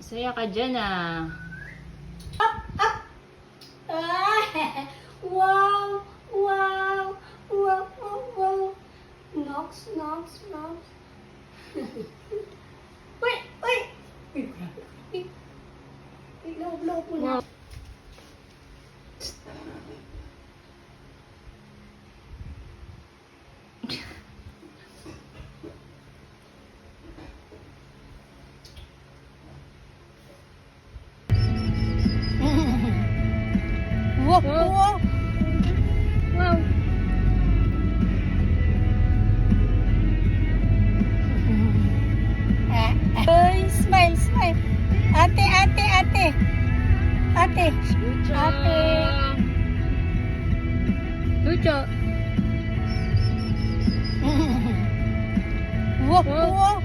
Saya ka dyan ah. Ah, wow, wow, wow, wow, wow. Knocks, knocks, knocks. Wait, wait. Wait, loob mo na. Wow, wow. Wow. Ay, smile, smile. Ate, ate, ate. Ate. Lucho. Ate. Lucho. Wow, wow.